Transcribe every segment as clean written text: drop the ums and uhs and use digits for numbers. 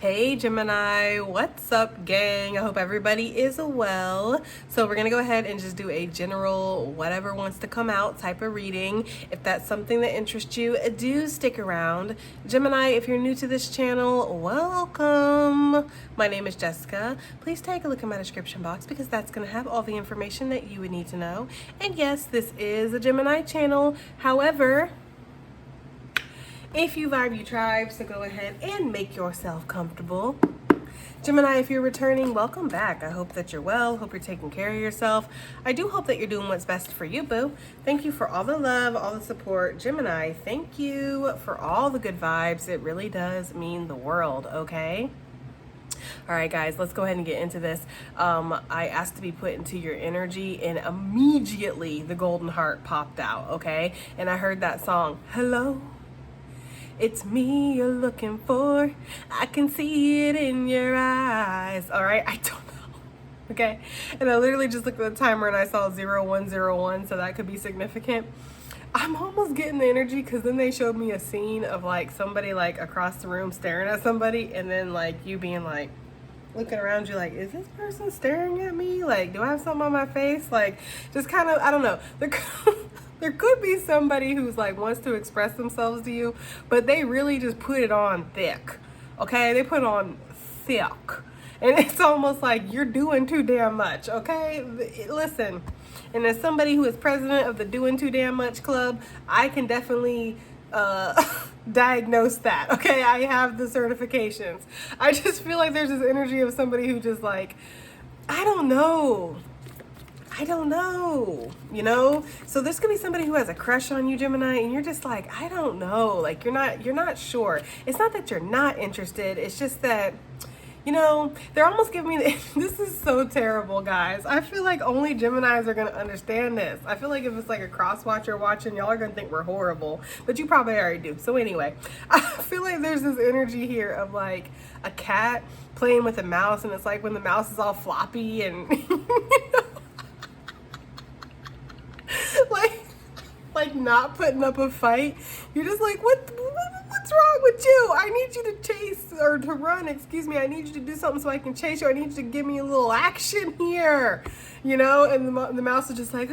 Hey Gemini, what's up gang? I hope everybody is well. So we're gonna go ahead and just do a general whatever wants to come out type of reading. If that's something that interests you, do stick around. Gemini, if you're new to this channel, welcome. My name is Jessica. Please take a look at my description box because that's gonna have all the information that you would need to know. And yes, this is a Gemini channel. However, if you vibe, you tribe, so go ahead and make yourself comfortable. Gemini, if you're returning, welcome back. I hope that you're well. Hope you're taking care of yourself. I do hope that you're doing what's best for you, boo. Thank you for all the love, all the support. Gemini, thank you for all the good vibes. It really does mean the world, okay? All right, guys, let's go ahead and get into this. I asked to be put into your energy, and immediately the golden heart popped out, okay? And I heard that song, Hello. It's me you're looking for. I can see it in your eyes. All right, I don't know. Okay, and I literally just looked at the timer and I saw 0101, so that could be significant. I'm almost getting the energy because then they showed me a scene of like somebody like across the room staring at somebody, and then like you being like looking around you like, is this person staring at me? Like, do I have something on my face? Like, just kind of, I don't know. There could be somebody who's like wants to express themselves to you, but they really just put it on thick. Okay, they put it on thick, and it's almost like you're doing too damn much. Okay, listen, and as somebody who is president of the Doing Too Damn Much Club, I can definitely diagnose that. Okay, I have the certifications. I just feel like there's this energy of somebody who just like, I don't know, you know? So this could be somebody who has a crush on you, Gemini, and you're just like, I don't know, like you're not sure. It's not that you're not interested, it's just that, you know, they're almost giving me this is so terrible, guys. I feel like only Geminis are gonna understand this. I feel like if it's like a cross watcher watching, y'all are gonna think we're horrible, but you probably already do. So anyway, I feel like there's this energy here of like a cat playing with a mouse, and it's like when the mouse is all floppy and like not putting up a fight. You're just like, what's wrong with you? I need you to chase or to run, excuse me. I need you to do something so I can chase you. I need you to give me a little action here, you know? And the mouse is just like,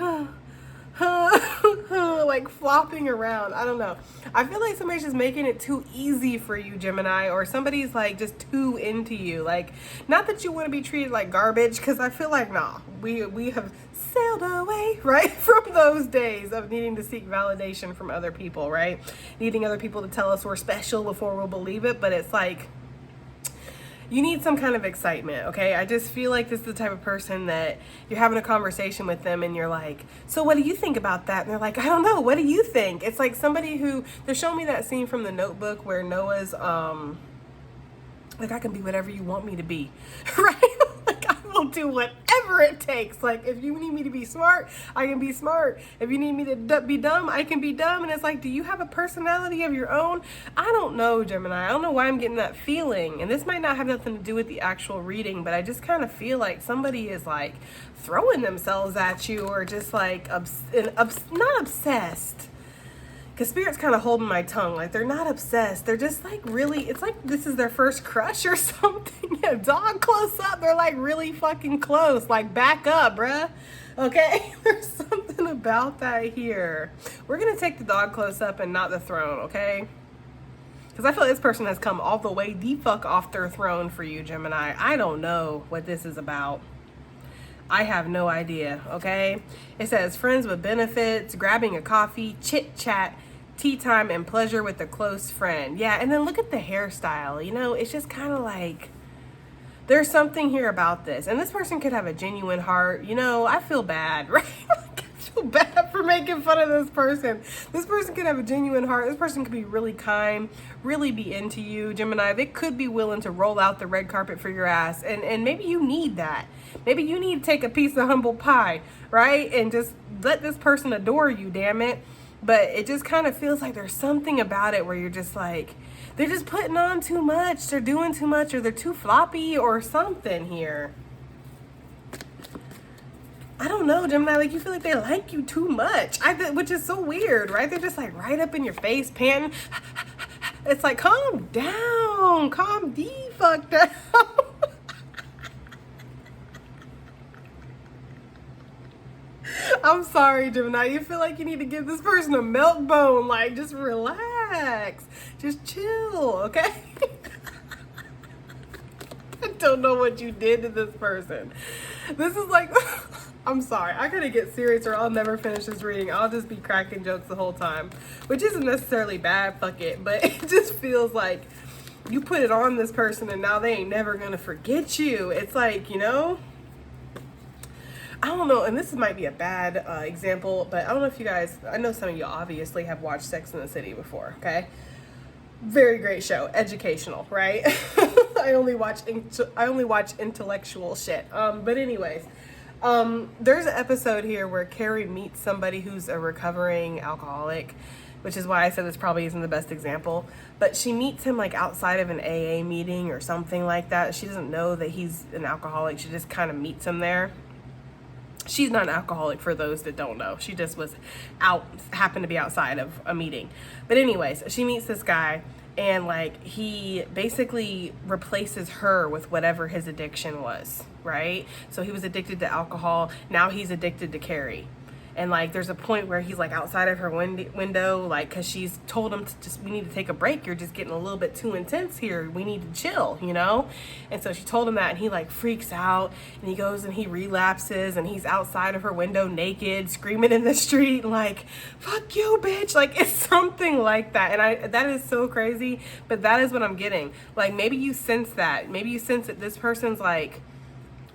like flopping around. I don't know. I feel like somebody's just making it too easy for you, Gemini, or somebody's like just too into you. Like, not that you want to be treated like garbage, because I feel like, nah, we have sailed away, right, from those days of needing to seek validation from other people, right? Needing other people to tell us we're special before we'll believe it. But it's like, you need some kind of excitement, okay? I just feel like this is the type of person that you're having a conversation with them and you're like, so what do you think about that? And they're like, I don't know, what do you think? It's like somebody who, they're showing me that scene from The Notebook where Noah's, like, I can be whatever you want me to be, right? Like, I will do whatever it takes. Like, if you need me to be smart, I can be smart. If you need me to be dumb, I can be dumb. And it's like, do you have a personality of your own? I don't know, Gemini. I don't know why I'm getting that feeling. And this might not have nothing to do with the actual reading, but I just kind of feel like somebody is like throwing themselves at you, or just like not obsessed. Because Spirit's kind of holding my tongue. Like, they're not obsessed. They're just like really, it's like this is their first crush or something. Yeah, dog close up. They're like really fucking close. Like, back up, bruh. Okay? There's something about that here. We're going to take the dog close up and not the throne, okay? Because I feel like this person has come all the way the fuck off their throne for you, Gemini. I don't know what this is about. I have no idea, okay? It says friends with benefits, grabbing a coffee, chit chat, tea time, and pleasure with a close friend. Yeah, and then look at the hairstyle. You know, it's just kind of like, there's something here about this. And this person could have a genuine heart. You know, I feel bad, right? I feel bad for making fun of this person. This person could have a genuine heart. This person could be really kind, really be into you, Gemini. They could be willing to roll out the red carpet for your ass. And maybe you need that. Maybe you need to take a piece of humble pie, right? And just let this person adore you, damn it. But it just kind of feels like there's something about it where you're just like, they're just putting on too much, they're doing too much, or they're too floppy or something here. I don't know, Gemini, like you feel like they like you too much, which is so weird, right? They're just like right up in your face, panting, It's like, calm down, calm the fuck down. I'm sorry, Gemini. You feel like you need to give this person a milk bone. Like, just relax. Just chill, okay? I don't know what you did to this person. This is like, I'm sorry. I gotta get serious or I'll never finish this reading. I'll just be cracking jokes the whole time, which isn't necessarily bad, fuck it. But it just feels like you put it on this person and now they ain't never gonna forget you. It's like, you know, I don't know, and this might be a bad example, but I don't know if you guys, I know some of you obviously have watched Sex and the City before, okay? Very great show, educational, right? I only watch intellectual shit. But anyways, there's an episode here where Carrie meets somebody who's a recovering alcoholic, which is why I said this probably isn't the best example. But she meets him like outside of an AA meeting or something like that. She doesn't know that he's an alcoholic. She just kind of meets him there. She's not an alcoholic, for those that don't know. She just was happened to be outside of a meeting. But anyways, she meets this guy and like he basically replaces her with whatever his addiction was, right? So he was addicted to alcohol. Now he's addicted to Carrie. And like there's a point where he's like outside of her window, like, because she's told him to just, we need to take a break. You're just getting a little bit too intense here. We need to chill, you know? And so she told him that, and he like freaks out and he goes and he relapses and he's outside of her window naked, screaming in the street like, fuck you, bitch. Like it's something like that. And that is so crazy, but that is what I'm getting. Like maybe you sense that. Maybe you sense that this person's like,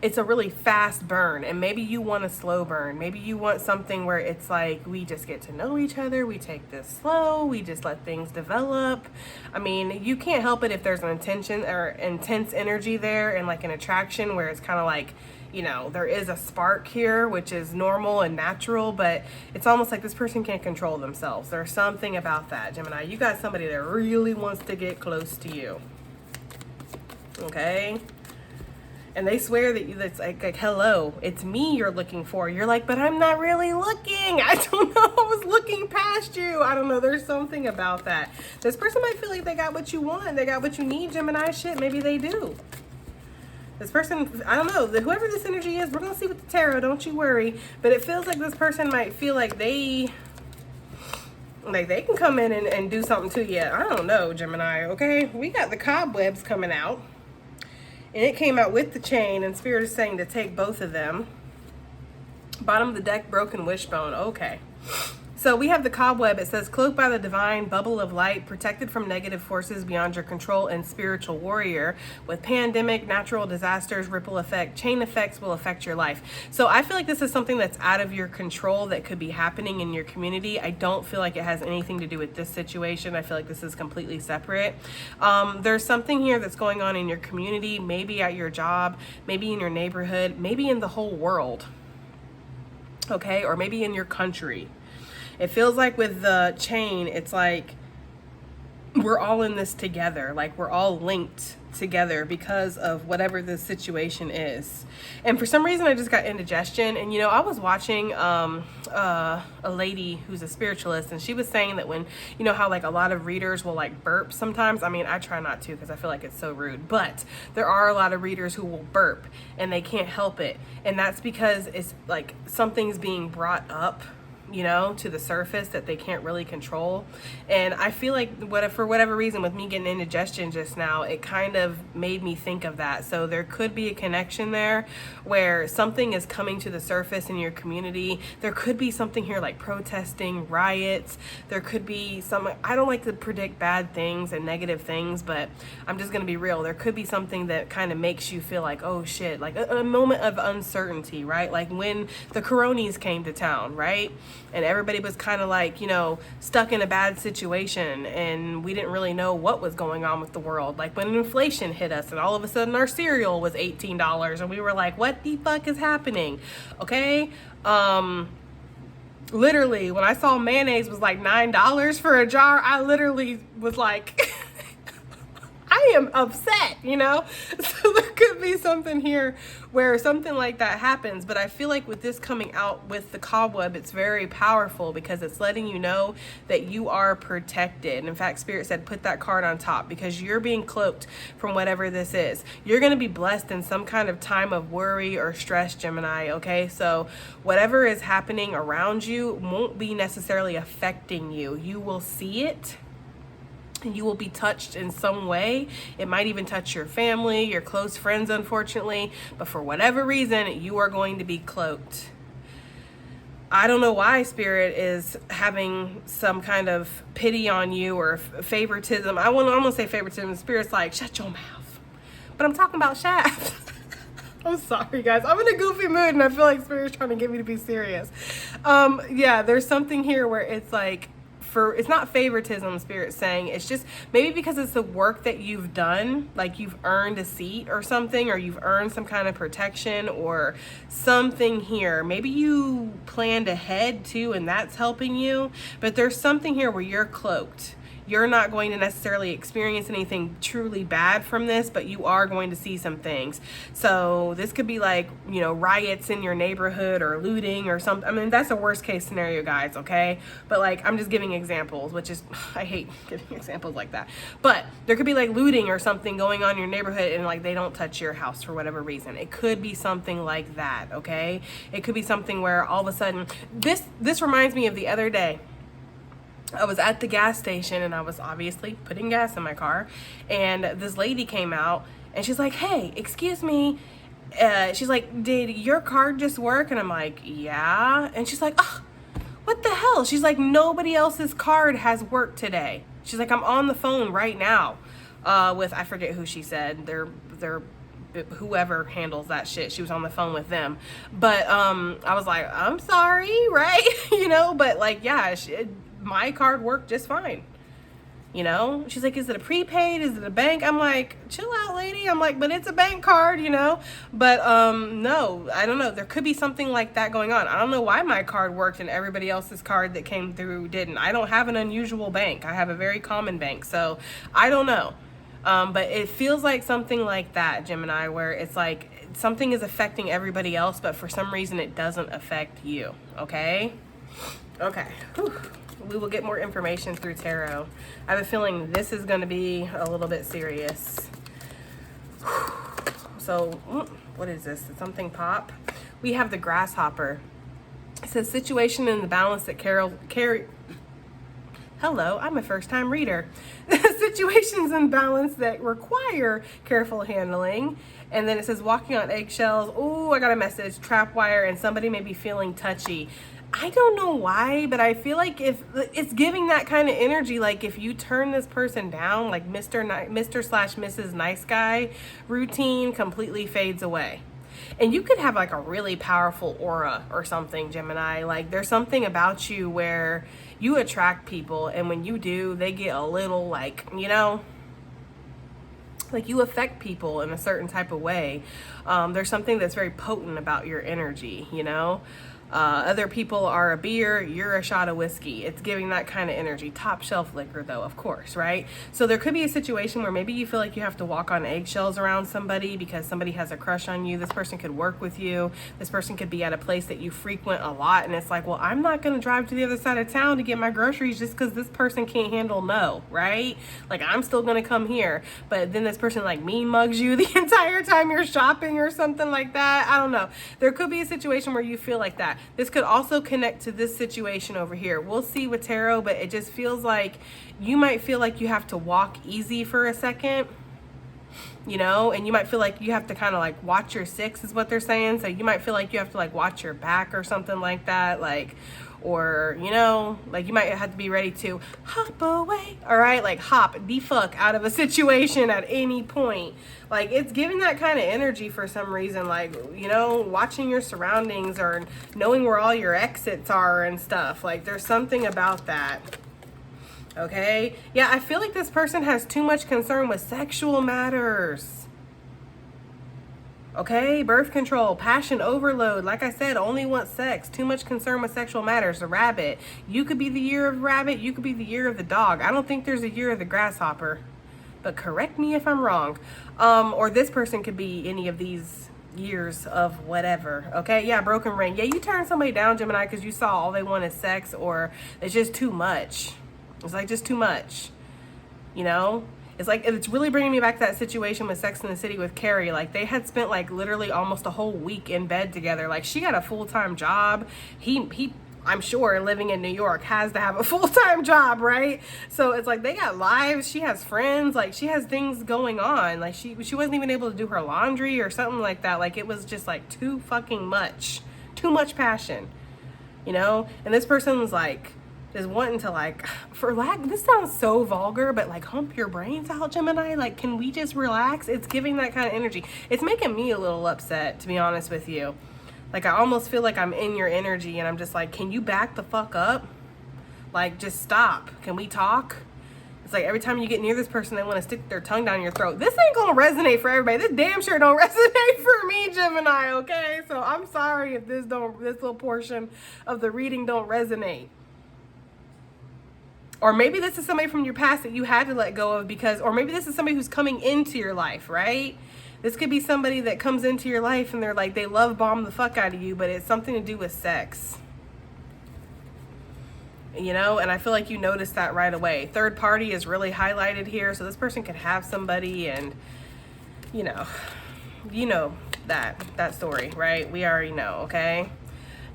it's a really fast burn, and maybe you want a slow burn. Maybe you want something where it's like, we just get to know each other, we take this slow, we just let things develop. I mean, you can't help it if there's an intention or intense energy there and like an attraction where it's kind of like, you know, there is a spark here, which is normal and natural, but it's almost like this person can't control themselves. There's something about that, Gemini. You got somebody that really wants to get close to you, okay? And they swear that it's like, hello, it's me you're looking for. You're like, but I'm not really looking. I don't know. I was looking past you. I don't know. There's something about that. This person might feel like they got what you want. They got what you need, Gemini. Shit, maybe they do. This person, I don't know. Whoever this energy is, we're going to see with the tarot. Don't you worry. But it feels like this person might feel like they can come in and do something to you. I don't know, Gemini, okay? We got the cobwebs coming out. And it came out with the chain, and Spirit is saying to take both of them. Bottom of the deck, broken wishbone. Okay. So we have the cobweb. It says, cloaked by the divine bubble of light, protected from negative forces beyond your control, and spiritual warrior. With pandemic, natural disasters, ripple effect, chain effects will affect your life. So I feel like this is something that's out of your control that could be happening in your community. I don't feel like it has anything to do with this situation. I feel like this is completely separate. There's something here that's going on in your community, maybe at your job, maybe in your neighborhood, maybe in the whole world. Okay, or maybe in your country. It feels like with the chain, it's like we're all in this together. Like we're all linked together because of whatever the situation is. And for some reason, I just got indigestion. And, you know, I was watching a lady who's a spiritualist, and she was saying that when, you know, how like a lot of readers will like burp sometimes. I mean, I try not to because I feel like it's so rude. But there are a lot of readers who will burp and they can't help it. And that's because it's like something's being brought up, you know, to the surface that they can't really control. And I feel like for whatever reason, with me getting indigestion just now, it kind of made me think of that. So there could be a connection there where something is coming to the surface in your community. There could be something here like protesting, riots. There could be some, I don't like to predict bad things and negative things, but I'm just going to be real. There could be something that kind of makes you feel like, oh shit, like a moment of uncertainty, right? Like when the Coronies came to town, right? And everybody was kind of like, you know, stuck in a bad situation, and we didn't really know what was going on with the world. Like when inflation hit us and all of a sudden our cereal was $18 and we were like, what the fuck is happening? Okay. Literally when I saw mayonnaise was like $9 for a jar, I literally was like, I am upset, you know? So there could be something here where something like that happens. But I feel like with this coming out with the cobweb, it's very powerful because it's letting you know that you are protected. And in fact, Spirit said, put that card on top because you're being cloaked from whatever this is. You're going to be blessed in some kind of time of worry or stress, Gemini, okay? So whatever is happening around you won't be necessarily affecting you. You will see it. You will be touched in some way. It might even touch your family, your close friends, unfortunately. But for whatever reason, you are going to be cloaked. I don't know why Spirit is having some kind of pity on you or favoritism. I want to say favoritism. Spirit's like, shut your mouth. But I'm talking about Shaft. I'm sorry, guys. I'm in a goofy mood, and I feel like Spirit's trying to get me to be serious. Yeah, there's something here where it's like, it's not favoritism, Spirit's saying. It's just maybe because it's the work that you've done, like you've earned a seat or something, or you've earned some kind of protection or something here. Maybe you planned ahead too, and that's helping you. But there's something here where you're cloaked. You're not going to necessarily experience anything truly bad from this, but you are going to see some things. So this could be like, you know, riots in your neighborhood or looting or something. I mean, that's a worst case scenario, guys, okay? But like, I'm just giving examples, which is, I hate giving examples like that. But there could be like looting or something going on in your neighborhood and like they don't touch your house for whatever reason. It could be something like that, okay? It could be something where all of a sudden, this reminds me of the other day. I was at the gas station and I was obviously putting gas in my car, and this lady came out and she's like, hey, excuse me. She's like, did your card just work? And I'm like, yeah. And she's like, oh, what the hell? She's like, nobody else's card has worked today. She's like, I'm on the phone right now with, I forget who she said, they're whoever handles that shit. She was on the phone with them. But I was like, I'm sorry, right? You know, but like, yeah, my card worked just fine. You know, she's like, is it a prepaid? Is it a bank? I'm like, chill out, lady. I'm like, but it's a bank card, you know? But no, I don't know. There could be something like that going on. I don't know why my card worked and everybody else's card that came through didn't. I don't have an unusual bank. I have a very common bank. So I don't know. But it feels like something like that, Gemini, where it's like something is affecting everybody else, but for some reason it doesn't affect you. Okay? Okay. Whew. We will get more information through tarot. I have a feeling this is going to be a little bit serious. So, what is this? Did something pop? We have the grasshopper. It says situation in the balance that Hello, I'm a first-time reader. Situations in balance that require careful handling. And then it says walking on eggshells. Oh, I got a message. Trap wire, and somebody may be feeling touchy. I don't know why, but I feel like if it's giving that kind of energy, like if you turn this person down, like Mr./Mrs. Nice Guy routine completely fades away. And you could have like a really powerful aura or something, Gemini. Like there's something about you where you attract people, and when you do, they get a little like, you know, like you affect people in a certain type of way. There's something that's very potent about your energy, you know. Other people are a beer, you're a shot of whiskey. It's giving that kind of energy. Top shelf liquor though, of course, right? So there could be a situation where maybe you feel like you have to walk on eggshells around somebody because somebody has a crush on you. This person could work with you. This person could be at a place that you frequent a lot, and it's like, well, I'm not going to drive to the other side of town to get my groceries just because this person can't handle no, right? Like I'm still going to come here, but then this person like mean mugs you the entire time you're shopping or something like that. I don't know. There could be a situation where you feel like that. This could also connect to this situation over here. We'll see with tarot, but it just feels like you might feel like you have to walk easy for a second, you know, and you might feel like you have to kind of like watch your six is what they're saying. So you might feel like you have to like watch your back or something like that, like, or, you know, like you might have to be ready to hop away, all right? Like hop the fuck out of a situation at any point. Like it's giving that kind of energy for some reason, like, you know, watching your surroundings or knowing where all your exits are and stuff. Like there's something about that. Okay? Yeah, I feel like this person has too much concern with sexual matters. Okay, birth control, passion overload. Like I said, only want sex. Too much concern with sexual matters. The rabbit. You could be the year of rabbit. You could be the year of the dog. I don't think there's a year of the grasshopper. but correct me if I'm wrong. Or this person could be any of these years of whatever. Okay, yeah, broken ring. Yeah, you turn somebody down, Gemini, because you saw all they want is sex, or it's just too much. It's like just too much, you know? It's like, it's really bringing me back to that situation with Sex and the City with Carrie. Like, they had spent like literally almost a whole week in bed together. Like, she got a full-time job. He I'm sure, living in New York, has to have a full-time job, right? So it's like they got lives. She has friends. Like, she has things going on. Like, she wasn't even able to do her laundry or something like that. Like, it was just like too fucking much. Too much passion, you know? And this person was like, is wanting to, like, for lack, this sounds so vulgar, but like hump your brains out, Gemini. Like, can we just relax? It's giving that kind of energy. It's making me a little upset, to be honest with you. Like, I almost feel like I'm in your energy and I'm just like, can you back the fuck up? Like, just stop. Can we talk? It's like every time you get near this person, they want to stick their tongue down your throat. This ain't gonna resonate for everybody. This damn sure don't resonate for me, Gemini, okay? So I'm sorry if this little portion of the reading don't resonate. Or maybe this is somebody from your past that you had to let go of because, or maybe this is somebody who's coming into your life, right? This could be somebody that comes into your life and they're like, they love bomb the fuck out of you, but it's something to do with sex. You know, and I feel like you noticed that right away. Third party is really highlighted here. So this person could have somebody and, you know that story, right? We already know, okay?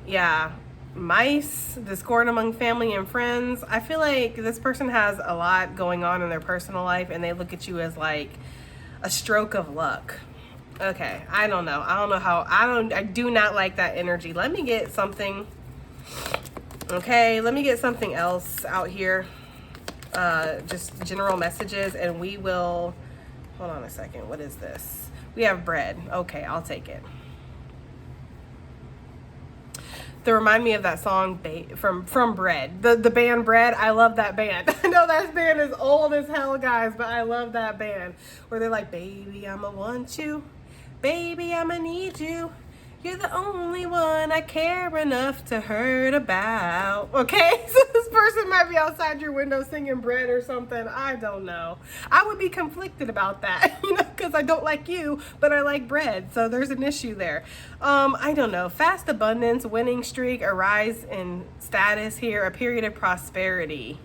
Yeah. Mice, discord among family and friends. I feel like this person has a lot going on in their personal life and they look at you as like a stroke of luck. Okay, I don't know how, I do not like that energy. Let me get something. Okay, let me get something else out here. Just general messages, and we will, hold on a second. What is this? We have bread. Okay, I'll take it. They remind me of that song from Bread, the band Bread. I love that band. I know that band is old as hell, guys, but I love that band where they're like, baby, I'ma want you, baby, I'ma need you, you're the only one I care enough to hurt about. Okay, so this person might be outside your window singing Bread or something. I don't know. I would be conflicted about that, you know, because I don't like you, but I like bread. So there's an issue there. I don't know. Fast abundance, winning streak, a rise in status here, a period of prosperity.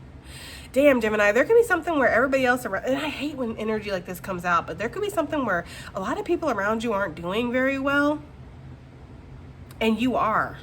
Damn, Gemini, there could be something where everybody else around, and I hate when energy like this comes out, but there could be something where a lot of people around you aren't doing very well. And you are.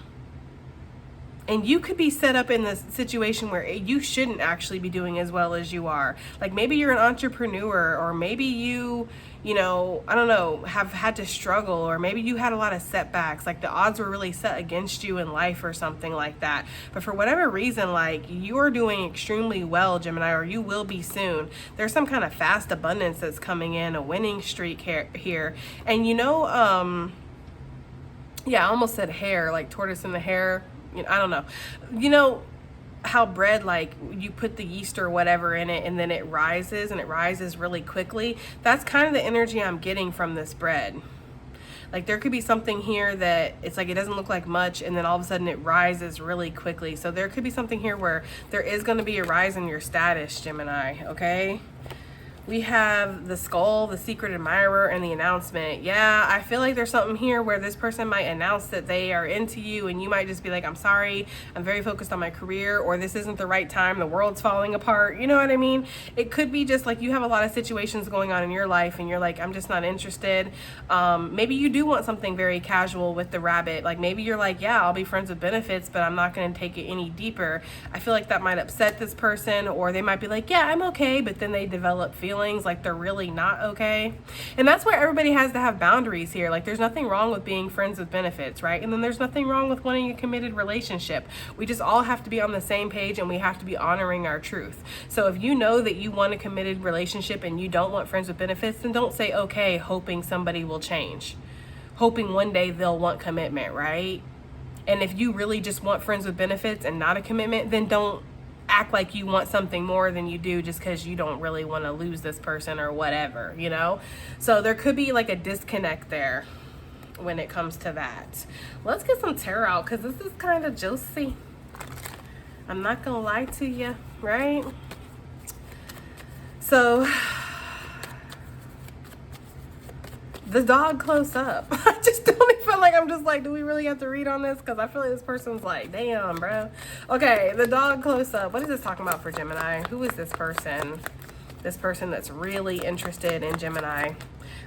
And you could be set up in this situation where you shouldn't actually be doing as well as you are. Like maybe you're an entrepreneur, or maybe you know, I don't know, have had to struggle, or maybe you had a lot of setbacks. Like the odds were really set against you in life or something like that. But for whatever reason, like you are doing extremely well, Gemini, or you will be soon. There's some kind of fast abundance that's coming in, a winning streak here. And you know, yeah, I almost said hair, like tortoise in the hair. You know, I don't know. You know how bread, like you put the yeast or whatever in it and then it rises, and it rises really quickly. That's kind of the energy I'm getting from this bread. Like there could be something here that it's like it doesn't look like much, and then all of a sudden it rises really quickly. So there could be something here where there is going to be a rise in your status, Gemini, okay? We have the skull, the secret admirer, and the announcement. Yeah, I feel like there's something here where this person might announce that they are into you, and you might just be like, I'm sorry, I'm very focused on my career, or this isn't the right time, the world's falling apart. You know what I mean? It could be just like you have a lot of situations going on in your life, and you're like, I'm just not interested. Maybe you do want something very casual with the rabbit. Like maybe you're like, yeah, I'll be friends with benefits, but I'm not going to take it any deeper. I feel like that might upset this person, or they might be like, yeah, I'm okay, but then they develop feelings like they're really not okay. And that's where everybody has to have boundaries here. Like there's nothing wrong with being friends with benefits, right? And then there's nothing wrong with wanting a committed relationship. We just all have to be on the same page, and we have to be honoring our truth. So if you know that you want a committed relationship and you don't want friends with benefits, then don't say okay hoping somebody will change, hoping one day they'll want commitment, right? And if you really just want friends with benefits and not a commitment, then don't act like you want something more than you do just because you don't really want to lose this person or whatever, you know? So there could be like a disconnect there when it comes to that. Let's get some tarot out because this is kind of juicy. I'm not gonna lie to you, right? So The dog close up. I just don't feel like, I'm just like, do we really have to read on this? Because I feel like this person's like, damn, bro. Okay, the dog close up. What is this talking about for Gemini? Who is this person? This person that's really interested in Gemini.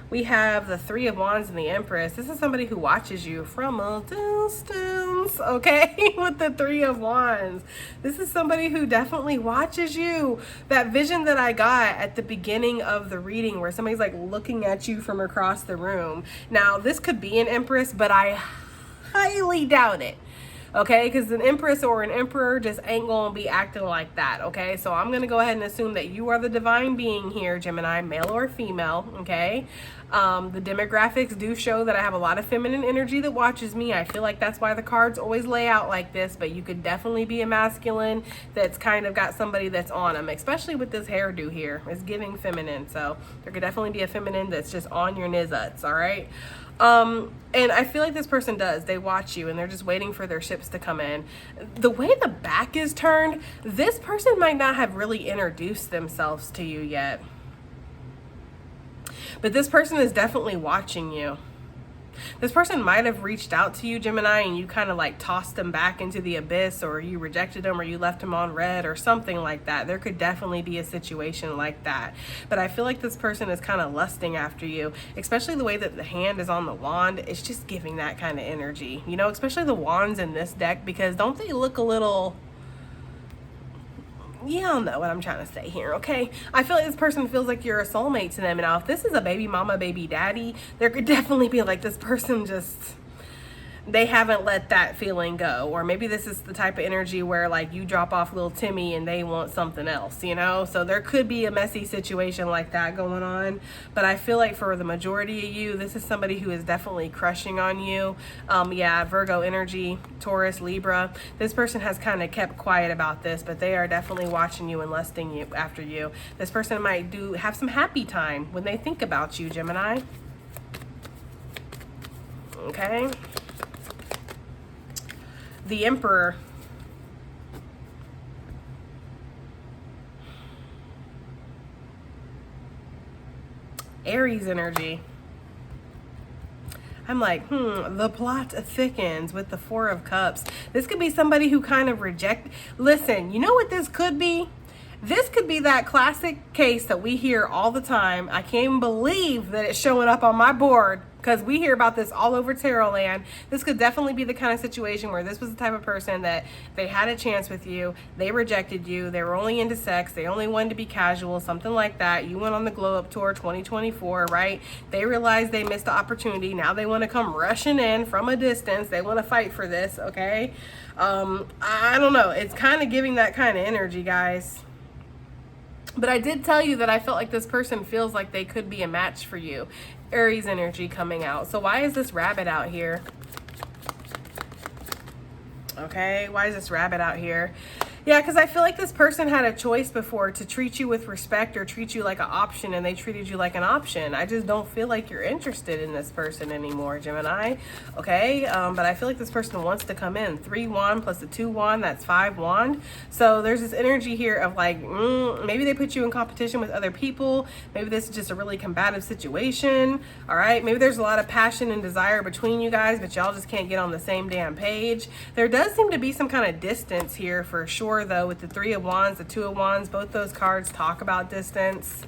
We have the Three of Wands and the Empress. This is somebody who watches you from a distance, okay? With the Three of Wands. This is somebody who definitely watches you. That vision that I got at the beginning of the reading where somebody's like looking at you from across the room. Now, this could be an Empress, but I highly doubt it. Okay, because an Empress or an Emperor just ain't gonna be acting like that, okay? So I'm gonna go ahead and assume that you are the divine being here, Gemini, male or female, okay? The demographics do show that I have a lot of feminine energy that watches me. I feel like that's why the cards always lay out like this, but you could definitely be a masculine that's kind of got somebody that's on them, especially with this hairdo here. It's giving feminine, so there could definitely be a feminine that's just on your nizuts, all right? And I feel like this person does. They watch you and they're just waiting for their ships to come in. The way the back is turned, this person might not have really introduced themselves to you yet. But this person is definitely watching you. This person might have reached out to you, Gemini, and you kind of like tossed them back into the abyss, or you rejected them, or you left them on red or something like that. There could definitely be a situation like that. But I feel like this person is kind of lusting after you, especially the way that the hand is on the wand. It's just giving that kind of energy, you know, especially the wands in this deck, because don't they look a little... Y'all know what I'm trying to say here, okay? I feel like this person feels like you're a soulmate to them. And now if this is a baby mama, baby daddy, there could definitely be like this person just... they haven't let that feeling go. Or maybe this is the type of energy where like you drop off little Timmy and they want something else, you know? So there could be a messy situation like that going on. But I feel like for the majority of you, this is somebody who is definitely crushing on you. Yeah, Virgo energy, Taurus, Libra. This person has kind of kept quiet about this, but they are definitely watching you and lusting you after you. This person might have some happy time when they think about you, Gemini. Okay. The Emperor. Aries energy. I'm like, the plot thickens with the Four of Cups. This could be somebody who kind of listen, you know what this could be? This could be that classic case that we hear all the time. I can't even believe that it's showing up on my board, because we hear about this all over tarot land. This could definitely be the kind of situation where this was the type of person that they had a chance with you, they rejected you, they were only into sex, they only wanted to be casual, something like that. You went on the Glow Up Tour 2024, right? They realized they missed the opportunity. Now they want to come rushing in from a distance. They want to fight for this, okay? I don't know. It's kind of giving that kind of energy, guys. But I did tell you that I felt like this person feels like they could be a match for you. Aries energy coming out. So why is this rabbit out here? Okay, why is this rabbit out here? Yeah, because I feel like this person had a choice before to treat you with respect or treat you like an option, and they treated you like an option. I just don't feel like you're interested in this person anymore, Gemini. Okay, but I feel like this person wants to come in. 3 wand plus the 2 wand, that's 5 wand. So there's this energy here of like, maybe they put you in competition with other people. Maybe this is just a really combative situation. All right, maybe there's a lot of passion and desire between you guys, but y'all just can't get on the same damn page. There does seem to be some kind of distance here for sure, though, with the 3 of wands, the 2 of wands. Both those cards talk about distance.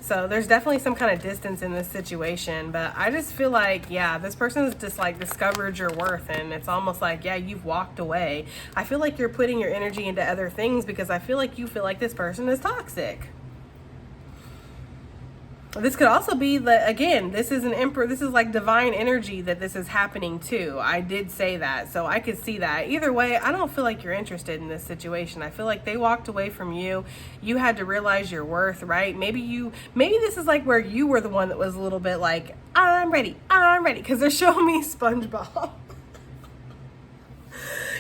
So there's definitely some kind of distance in this situation. But I just feel like, yeah, this person's just like discovered your worth, and it's almost like, yeah, you've walked away. I feel like you're putting your energy into other things because I feel like you feel like this person is toxic. This could also be the, again, this is an emperor. This is like divine energy that this is happening to. I did say that, so I could see that. Either way, I don't feel like you're interested in this situation. I feel like they walked away from you. You had to realize your worth, right? Maybe this is like where you were the one that was a little bit like, I'm ready, because they're showing me SpongeBob.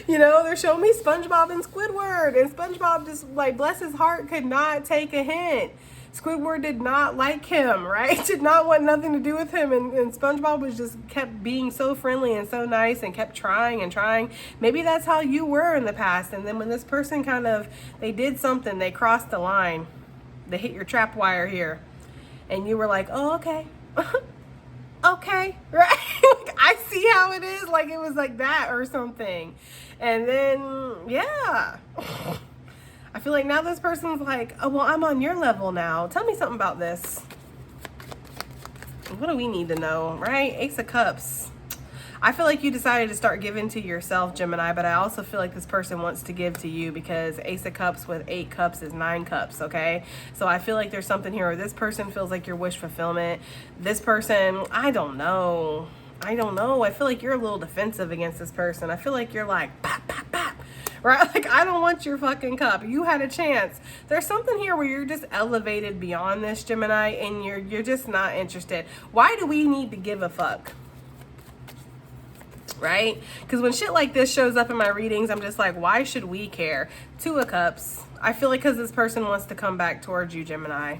You know, they're showing me SpongeBob and Squidward, and SpongeBob just, like, bless his heart, could not take a hint. Squidward did not like him, right? Did not want nothing to do with him, and SpongeBob was just kept being so friendly and so nice and kept trying and trying. Maybe that's how you were in the past, and then when this person kind of, they did something, they crossed the line, they hit your trap wire here, and you were like, oh, okay. okay, right? Like, I see how it is, like it was like that or something. And then, yeah. I feel like now this person's like, oh, well, I'm on your level now. Tell me something about this. What do we need to know, right? Ace of Cups. I feel like you decided to start giving to yourself, Gemini, but I also feel like this person wants to give to you because Ace of Cups with 8 cups is 9 cups, okay? So I feel like there's something here where this person feels like your wish fulfillment. This person, I don't know. I feel like you're a little defensive against this person. I feel like you're like, pop, pop, pop. Right? Like, I don't want your fucking cup. You had a chance. There's something here where you're just elevated beyond this, Gemini, and you're just not interested. Why do we need to give a fuck? Right? Because when shit like this shows up in my readings, I'm just like, why should we care? 2 of Cups. I feel like because this person wants to come back towards you, Gemini.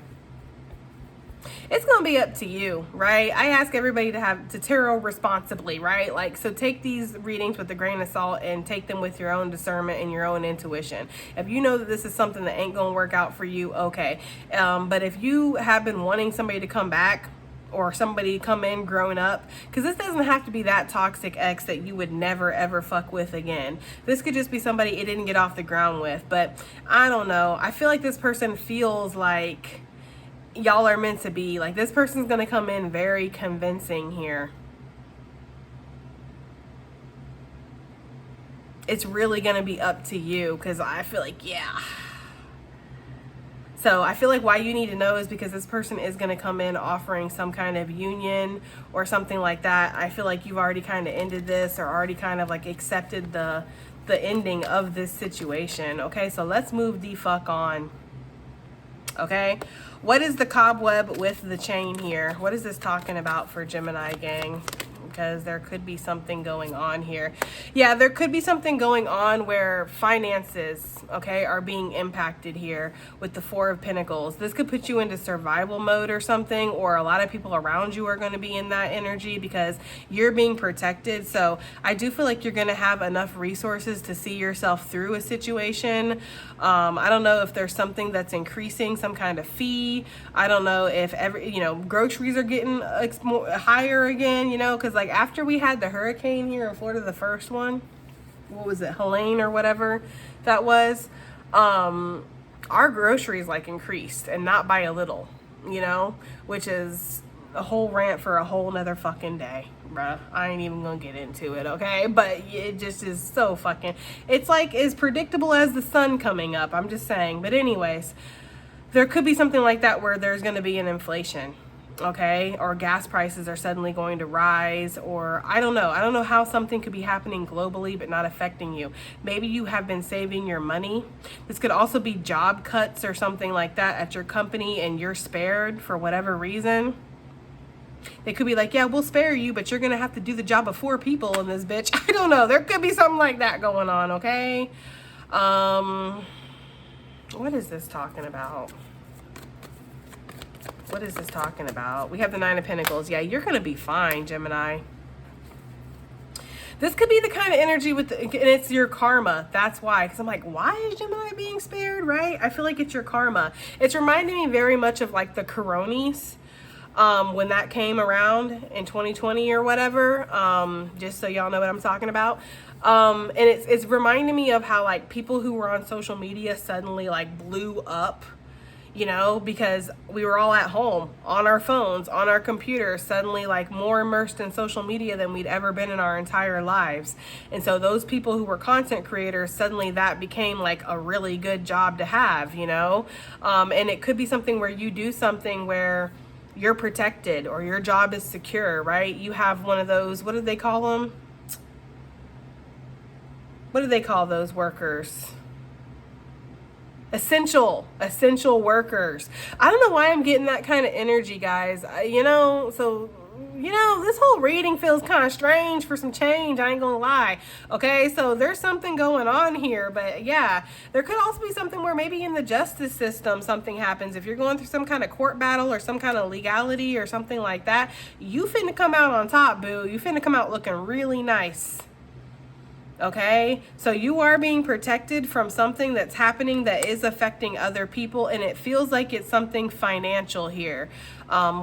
It's going to be up to you, right? I ask everybody to tarot responsibly, right? Like, so take these readings with a grain of salt and take them with your own discernment and your own intuition. If you know that this is something that ain't going to work out for you, okay. But if you have been wanting somebody to come back, or somebody come in growing up, because this doesn't have to be that toxic ex that you would never ever fuck with again. This could just be somebody it didn't get off the ground with. But I don't know. I feel like this person feels like y'all are meant to be. Like, this person's gonna come in very convincing here. It's really gonna be up to you, because I feel like, yeah. So I feel like why you need to know is because this person is going to come in offering some kind of union or something like that. I feel like you've already kind of ended this, or already kind of like accepted the ending of this situation. Okay, so let's move the fuck on. Okay, what is the cobweb with the chain here? What is this talking about for Gemini gang? Because there could be something going on here. Yeah, there could be something going on where finances, okay, are being impacted here with the 4 of Pentacles. This could put you into survival mode or something, or a lot of people around you are going to be in that energy because you're being protected. So I do feel like you're going to have enough resources to see yourself through a situation. I don't know if there's something that's increasing, some kind of fee. I don't know if groceries are getting higher again, because like after we had the hurricane here in Florida, the first one, what was it, Helene or whatever that was, our groceries like increased, and not by a little, which is a whole rant for a whole nother fucking day, bruh. I ain't even gonna get into it, okay? But it just is so fucking, it's like as predictable as the sun coming up, I'm just saying. But anyways, there could be something like that where there's gonna be an inflation, okay? Or gas prices are suddenly going to rise, or I don't know how something could be happening globally but not affecting you. Maybe you have been saving your money. This could also be job cuts or something like that at your company, and you're spared for whatever reason. They could be like, yeah, we'll spare you, but you're gonna have to do the job of 4 people in this bitch. I don't know. There could be something like that going on, okay? What is this talking about? What is this talking about? We have the 9 of Pentacles. Yeah, you're going to be fine, Gemini. This could be the kind of energy and it's your karma. That's why. Because I'm like, why is Gemini being spared, right? I feel like it's your karma. It's reminding me very much of like the Coronis. When that came around in 2020 or whatever, just so y'all know what I'm talking about. And it's reminding me of how like people who were on social media suddenly like blew up, because we were all at home on our phones, on our computers, suddenly like more immersed in social media than we'd ever been in our entire lives. And so those people who were content creators, suddenly that became like a really good job to have, and it could be something where you do something where you're protected or your job is secure, right? You have one of those, what do they call them? What do they call those workers? Essential workers. I don't know why I'm getting that kind of energy, guys. This whole reading feels kind of strange for some change. I ain't gonna lie. Okay, so there's something going on here, but yeah, there could also be something where maybe in the justice system something happens. If you're going through some kind of court battle or some kind of legality or something like that, you finna come out on top, boo. You finna come out looking really nice. Okay, so you are being protected from something that's happening that is affecting other people, and it feels like it's something financial here.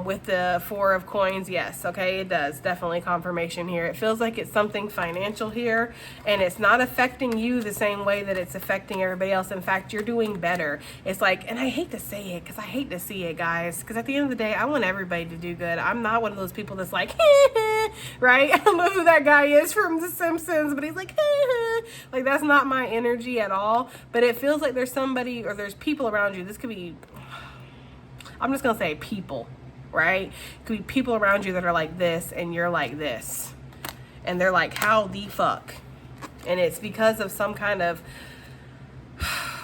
With the Four of Coins, yes, okay, it does. Definitely confirmation here. It feels like it's something financial here, and it's not affecting you the same way that it's affecting everybody else. In fact, you're doing better. It's like, and I hate to say it because I hate to see it, guys, because at the end of the day, I want everybody to do good. I'm not one of those people that's like, right? I don't know who that guy is from The Simpsons, but he's like, like, that's not my energy at all. But it feels like there's somebody or there's people around you. This could be, I'm just gonna say people, right? It could be people around you that are like this and you're like this, and they're like, how the fuck? And it's because of some kind of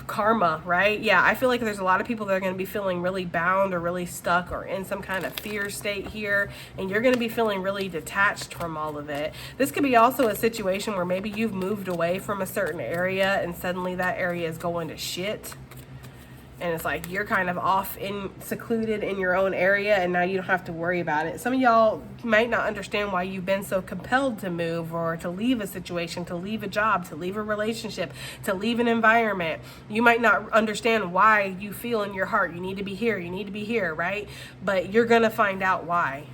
karma, right? Yeah, I feel like there's a lot of people that are going to be feeling really bound or really stuck or in some kind of fear state here, and you're going to be feeling really detached from all of it. This could be also a situation where maybe you've moved away from a certain area and suddenly that area is going to shit. And it's like you're kind of off in secluded in your own area, and now you don't have to worry about it. Some of y'all might not understand why you've been so compelled to move or to leave a situation, to leave a job, to leave a relationship, to leave an environment. You might not understand why you feel in your heart you need to be here, you need to be here, right? But you're gonna find out why.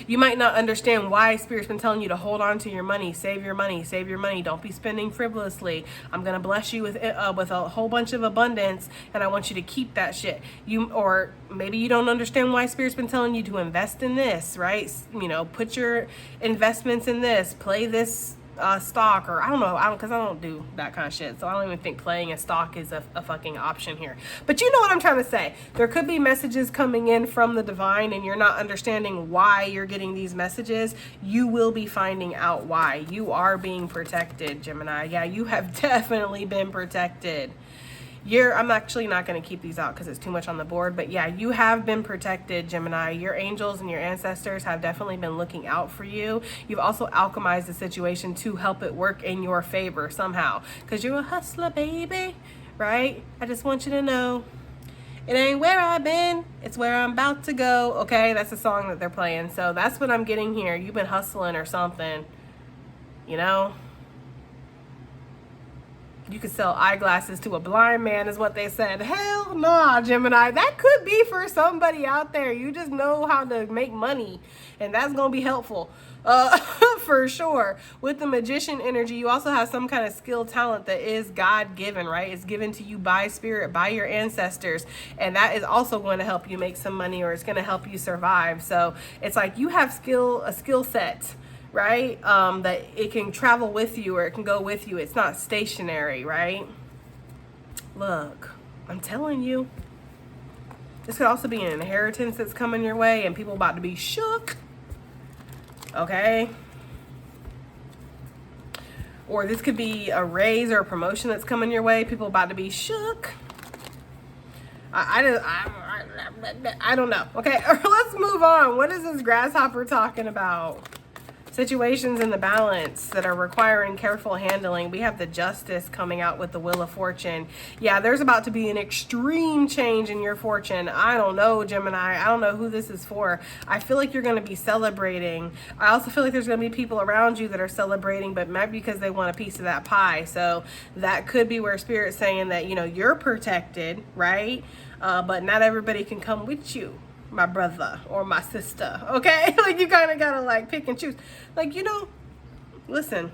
You might not understand why Spirit's been telling you to hold on to your money, save your money, save your money. Don't be spending frivolously. I'm going to bless you with a whole bunch of abundance, and I want you to keep that shit. Or maybe you don't understand why Spirit's been telling you to invest in this, right? You know, put your investments in this, play this stock, or I don't know, because I don't do that kind of shit, so I don't even think playing a stock is a fucking option here. But you know what I'm trying to say. There could be messages coming in from the divine and you're not understanding why you're getting these messages. You will be finding out why. You are being protected, Gemini. Yeah, you have definitely been protected. I'm actually not going to keep these out because it's too much on the board, but yeah, you have been protected, Gemini. Your angels and your ancestors have definitely been looking out for you. You've also alchemized the situation to help it work in your favor somehow, because you're a hustler, baby, right? I just want you to know it ain't where I've been, it's where I'm about to go. Okay, that's the song that they're playing. So that's what I'm getting here. You've been hustling or something, you know? You could sell eyeglasses to a blind man is what they said. Hell nah, Gemini. That could be for somebody out there. You just know how to make money, and that's going to be helpful for sure. With the magician energy, you also have some kind of skill, talent that is God-given, right? It's given to you by Spirit, by your ancestors, and that is also going to help you make some money, or it's going to help you survive. So it's like you have a skill set, right? That it can travel with you, or it can go with you. It's not stationary, right? Look, I'm telling you, this could also be an inheritance that's coming your way and people about to be shook. Okay? Or this could be a raise or a promotion that's coming your way. People about to be shook. I don't know. Okay, let's move on. What is this grasshopper talking about? Situations in the balance that are requiring careful handling. We have the Justice coming out with the Wheel of Fortune. Yeah, there's about to be an extreme change in your fortune. I don't know, Gemini. I don't know who this is for. I feel like you're going to be celebrating. I also feel like there's going to be people around you that are celebrating, but maybe because they want a piece of that pie. So that could be where Spirit's saying that, you know, you're protected, right? But not everybody can come with you, my brother or my sister, okay? Like, you kind of gotta like pick and choose. Like, you know, listen,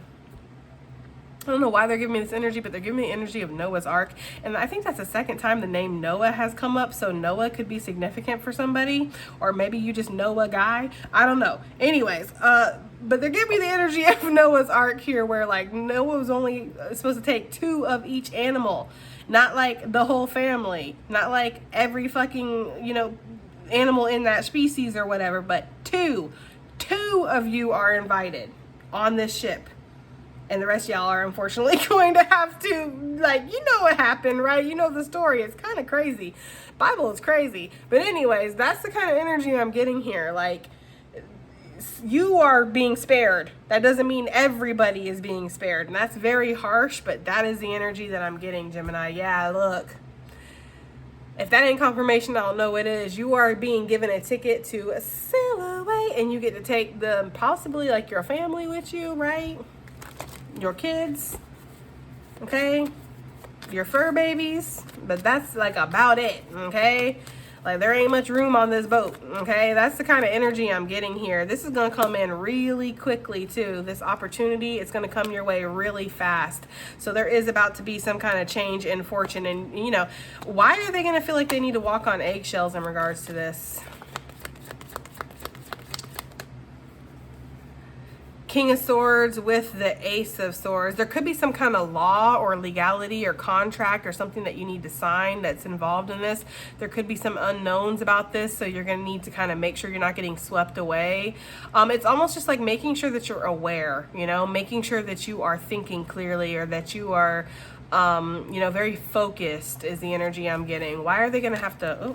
I don't know why they're giving me this energy, but they're giving me the energy of Noah's Ark, and I think that's the second time the name Noah has come up. So Noah could be significant for somebody, or maybe you just know a guy, I don't know. Anyways, but they're giving me the energy of Noah's Ark here, where like Noah was only supposed to take 2 of each animal, not like the whole family, not like every fucking, you know, animal in that species or whatever, but two of you are invited on this ship, and the rest of y'all are unfortunately going to have to, like, you know what happened, right? You know the story. It's kind of crazy. Bible is crazy. But anyways, that's the kind of energy I'm getting here. Like, you are being spared. That doesn't mean everybody is being spared, and that's very harsh, but that is the energy that I'm getting, Gemini. Yeah, look, if that ain't confirmation, I don't know what it is. You are being given a ticket to sail away, and you get to take possibly like your family with you, right? your kids, okay, your fur babies, but that's like about it, okay? Like there ain't much room on this boat, okay? That's the kind of energy I'm getting here. This is going to come in really quickly too. This opportunity, it's going to come your way really fast. So there is about to be some kind of change in fortune. And, you know, why are they going to feel like they need to walk on eggshells in regards to this? King of Swords with the Ace of Swords. There could be some kind of law or legality or contract or something that you need to sign that's involved in this. There could be some unknowns about this, so you're going to need to kind of make sure you're not getting swept away. It's almost just like making sure that you're aware, you know, making sure that you are thinking clearly, or that you are you know, very focused is the energy I'm getting. Why are they going to have to,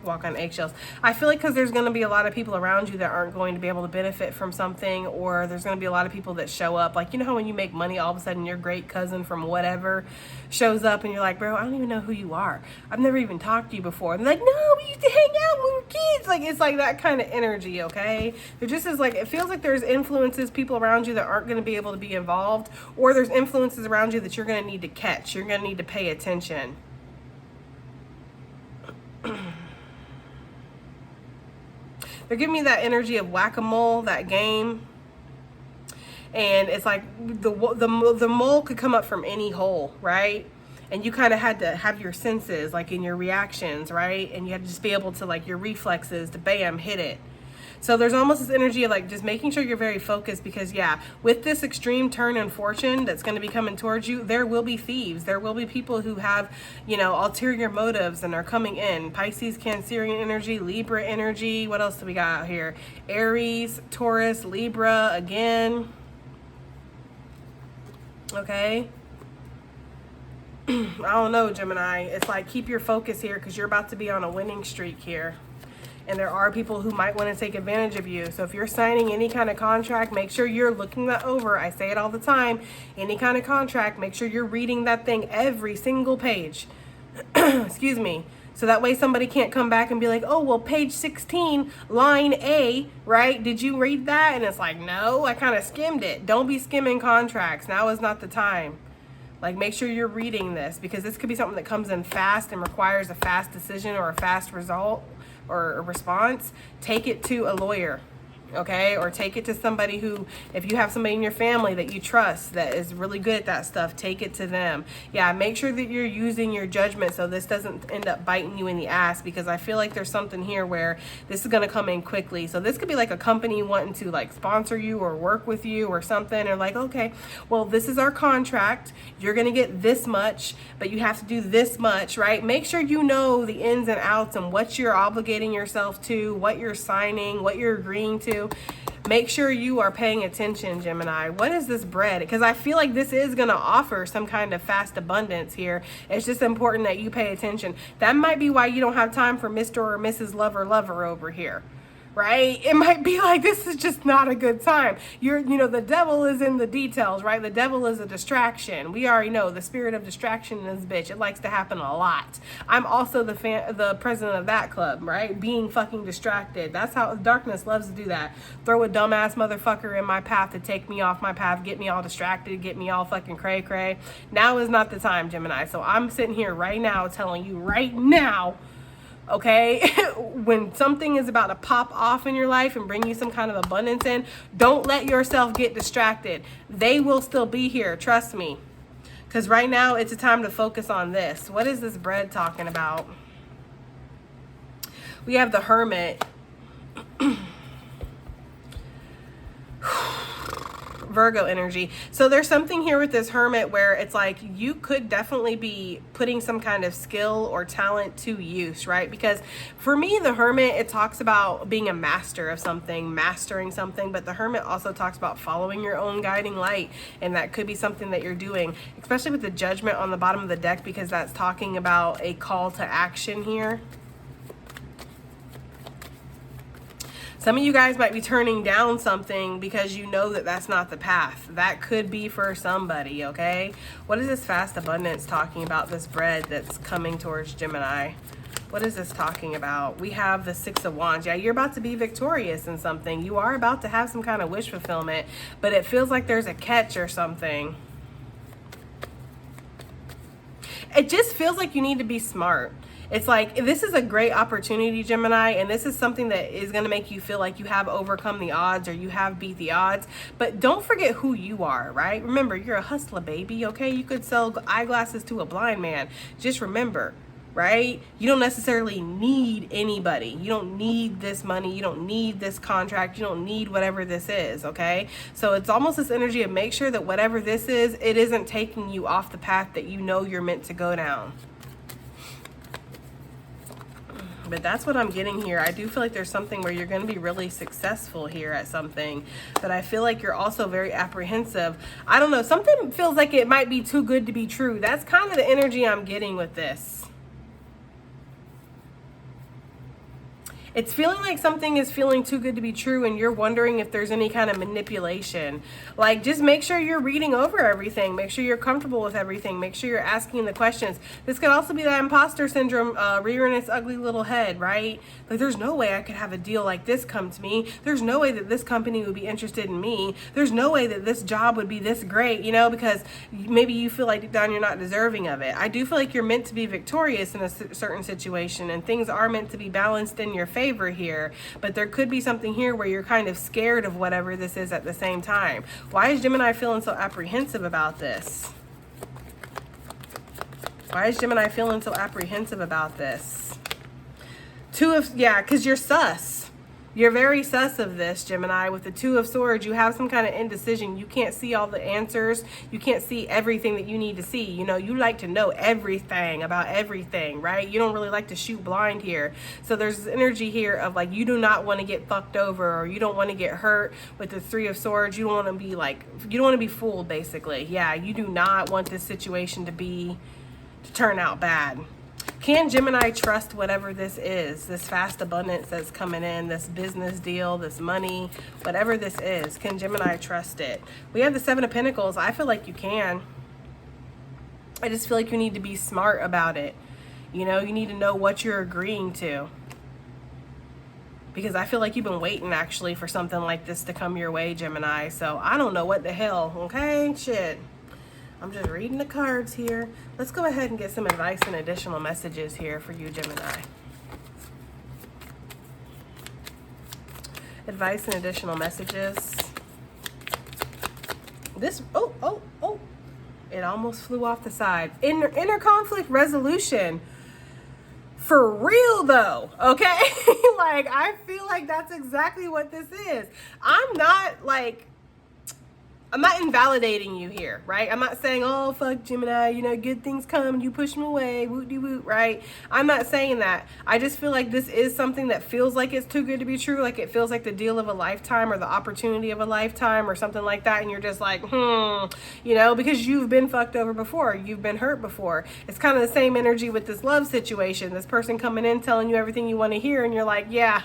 walk on eggshells? I feel like because there's going to be a lot of people around you that aren't going to be able to benefit from something, or there's going to be a lot of people that show up. Like, you know how when you make money, all of a sudden your great cousin from whatever shows up and you're like, bro, I don't even know who you are. I've never even talked to you before. And they're like, no, we used to hang out when we were kids. Like, it's like that kind of energy, okay? There just is like, it feels like there's influences, people around you that aren't going to be able to be involved, or there's influences around you that you're going to need to catch. You're going to need to pay attention. They're giving me that energy of whack-a-mole, that game. And it's like the mole could come up from any hole, right? And you kind of had to have your senses, like in your reactions, right? And you had to just be able to, like, your reflexes to bam, hit it. So there's almost this energy of like just making sure you're very focused, because yeah, with this extreme turn in fortune that's going to be coming towards you, there will be thieves. There will be people who have, you know, ulterior motives and are coming in. Pisces, Cancerian energy, Libra energy. What else do we got out here? Aries, Taurus, Libra again. Okay. I don't know, Gemini. It's like keep your focus here, because you're about to be on a winning streak here. And there are people who might want to take advantage of you. So if you're signing any kind of contract, make sure you're looking that over. I say it all the time. Any kind of contract, make sure you're reading that thing every single page. Excuse me. So that way somebody can't come back and be like, oh, well, page 16, line A, right? Did you read that? And it's like, no, I kind of skimmed it. Don't be skimming contracts. Now is not the time. Like, make sure you're reading this, because this could be something that comes in fast and requires a fast decision or a fast result or a response. Take it to a lawyer, okay? Or take it to somebody who, if you have somebody in your family that you trust that is really good at that stuff, take it to them. Yeah, make sure that you're using your judgment so this doesn't end up biting you in the ass, because I feel like there's something here where this is going to come in quickly. So this could be like a company wanting to like sponsor you or work with you or something, or like, okay, well, this is our contract. You're going to get this much, but you have to do this much, right? Make sure you know the ins and outs and what you're obligating yourself to, what you're signing, what you're agreeing to. Make sure you are paying attention, Gemini. What is this bread? Because I feel like this is going to offer some kind of fast abundance here. It's just important that you pay attention. That might be why you don't have time for Mr. or Mrs. Lover over here. Right? It might be like, this is just not a good time. You know, the devil is in the details, right? The devil is a distraction. We already know the spirit of distraction in this bitch. It likes to happen a lot. I'm also the president of that club, right? Being fucking distracted. That's how darkness loves to do that. Throw a dumbass motherfucker in my path to take me off my path, get me all distracted, get me all fucking cray cray. Now is not the time, Gemini. So I'm sitting here right now telling you right now, okay, when something is about to pop off in your life and bring you some kind of abundance in, don't let yourself get distracted. They will still be here, trust me. Because right now it's a time to focus on this. What is this bread talking about? We have the Hermit. Virgo energy. So there's something here with this Hermit where it's like you could definitely be putting some kind of skill or talent to use, right? Because for me, the Hermit, it talks about being a master of something, mastering something, but the Hermit also talks about following your own guiding light, and that could be something that you're doing, especially with the Judgment on the bottom of the deck, because that's talking about a call to action here. Some of you guys might be turning down something because you know that that's not the path. That could be for somebody, okay? What is this fast abundance talking about, this bread that's coming towards Gemini? What is this talking about? We have the Six of Wands. Yeah, you're about to be victorious in something. You are about to have some kind of wish fulfillment, but it feels like there's a catch or something. It just feels like you need to be smart. It's like, this is a great opportunity, Gemini, and this is something that is going to make you feel like you have overcome the odds or you have beat the odds. But don't forget who you are, right? Remember, you're a hustler, baby, okay? You could sell eyeglasses to a blind man. Just remember, right? You don't necessarily need anybody. You don't need this money. You don't need this contract. You don't need whatever this is, okay? So it's almost this energy of make sure that whatever this is, it isn't taking you off the path that you know you're meant to go down. But that's what I'm getting here. I do feel like there's something where you're going to be really successful here at something. But I feel like you're also very apprehensive. I don't know. Something feels like it might be too good to be true. That's kind of the energy I'm getting with this. It's feeling like something is feeling too good to be true and you're wondering if there's any kind of manipulation. Like, just make sure you're reading over everything. Make sure you're comfortable with everything. Make sure you're asking the questions. This could also be that imposter syndrome rearing its ugly little head, right? Like, there's no way I could have a deal like this come to me. There's no way that this company would be interested in me. There's no way that this job would be this great, you know, because maybe you feel like deep down you're not deserving of it. I do feel like you're meant to be victorious in a certain situation and things are meant to be balanced in your favor here, but there could be something here where you're kind of scared of whatever this is at the same time. Why is Gemini feeling so apprehensive about this? Why is Gemini feeling so apprehensive about this? Because you're sus. You're very sus of this, Gemini. With the Two of Swords, you have some kind of indecision. You can't see all the answers. You can't see everything that you need to see. You know, you like to know everything about everything, right? You don't really like to shoot blind here. So there's this energy here of like, you do not want to get fucked over or you don't want to get hurt with the Three of Swords. You don't want to be like, you don't want to be fooled, basically. Yeah, you do not want this situation to turn out bad. Can Gemini trust whatever this is, this fast abundance that's coming in, this business deal, this money, whatever this is? Can Gemini trust it? We have the Seven of Pentacles. I feel like you can. I just feel like you need to be smart about it. You know, you need to know what you're agreeing to. Because I feel like you've been waiting actually for something like this to come your way, Gemini. So I don't know what the hell, okay? Shit. I'm just reading the cards here. Let's go ahead and get some advice and additional messages here for you, Gemini. Advice and additional messages. This, oh. It almost flew off the side. Inner conflict resolution. For real though, okay? Like, I feel like that's exactly what this is. I'm not invalidating you here, right? I'm not saying, oh, fuck Gemini, you know, good things come, you push them away, woot-de-woot, right? I'm not saying that. I just feel like this is something that feels like it's too good to be true, like it feels like the deal of a lifetime or the opportunity of a lifetime or something like that, and you're just like, you know, because you've been fucked over before, you've been hurt before. It's kind of the same energy with this love situation, this person coming in telling you everything you want to hear, and you're like, yeah,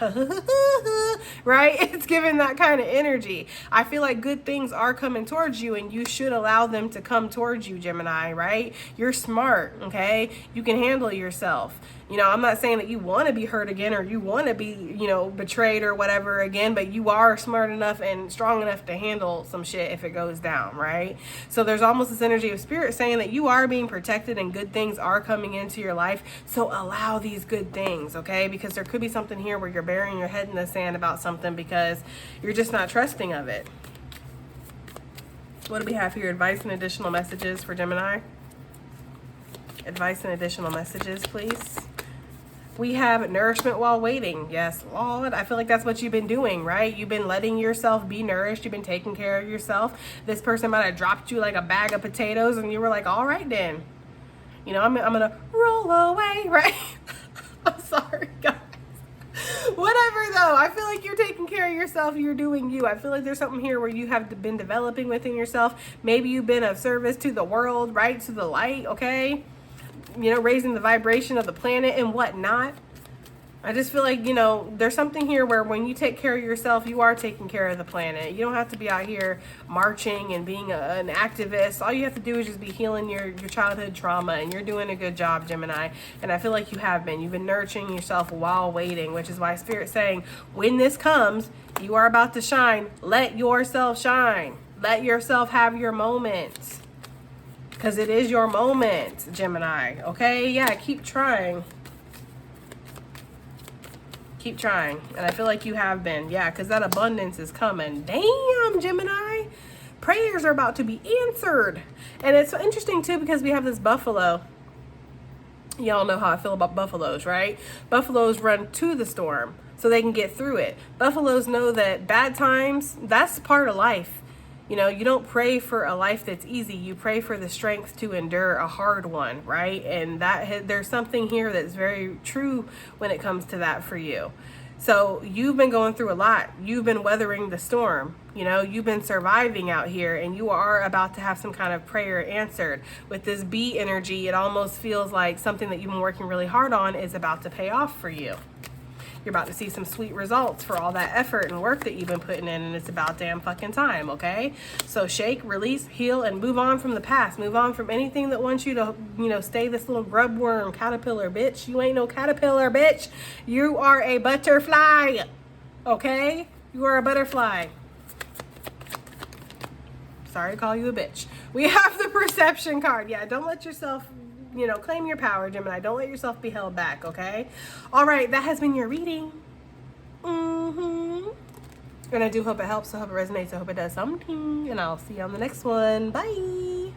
right? It's giving that kind of energy. I feel like good things are coming towards you and you should allow them to come towards you, Gemini, right? You're smart, okay? You can handle yourself. You know, I'm not saying that you want to be hurt again or you want to be, you know, betrayed or whatever again, but you are smart enough and strong enough to handle some shit if it goes down, right? So there's almost this energy of spirit saying that you are being protected and good things are coming into your life. So allow these good things, okay? Because there could be something here where you're burying your head in the sand about something because you're just not trusting of it. What do we have here? Advice and additional messages for Gemini. Advice and additional messages, please. We have nourishment while waiting. Yes, Lord. I feel like that's what you've been doing, right? You've been letting yourself be nourished. You've been taking care of yourself. This person might have dropped you like a bag of potatoes and you were like, all right then. You know, I'm going to roll away, right? I'm sorry, guys. Whatever though, I feel like you're taking care of yourself. You're doing you. I feel like there's something here where you have been developing within yourself. Maybe you've been of service to the world, right? To the light, okay? You know, raising the vibration of the planet and whatnot. I just feel like, you know, there's something here where when you take care of yourself, you are taking care of the planet. You don't have to be out here marching and being an activist. All you have to do is just be healing your childhood trauma, and you're doing a good job, Gemini. And I feel like you have been. You've been nurturing yourself while waiting, which is why Spirit's saying, when this comes, you are about to shine. Let yourself shine. Let yourself have your moment. Because it is your moment, Gemini. Okay? Yeah, keep trying. Keep trying. And I feel like you have been. Yeah, because that abundance is coming. Damn, Gemini. Prayers are about to be answered. And it's so interesting, too, because we have this buffalo. Y'all know how I feel about buffaloes, right? Buffaloes run to the storm so they can get through it. Buffaloes know that bad times, that's part of life. You know, you don't pray for a life that's easy. You pray for the strength to endure a hard one, right? And there's something here that's very true when it comes to that for you. So you've been going through a lot. You've been weathering the storm. You know, you've been surviving out here, and you are about to have some kind of prayer answered. With this bee energy, it almost feels like something that you've been working really hard on is about to pay off for you. You're about to see some sweet results for all that effort and work that you've been putting in, and it's about damn fucking time, okay? So shake, release, heal, and move on from the past. Move on from anything that wants you to, you know, stay this little grub worm caterpillar, bitch. You ain't no caterpillar, bitch. You are a butterfly, okay? You are a butterfly. Sorry to call you a bitch. We have the perception card. Yeah, don't let yourself, you know, claim your power, Gemini. Don't let yourself be held back, okay? All right, that has been your reading. And I do hope it helps. I hope it resonates. I hope it does something. And I'll see you on the next one. Bye.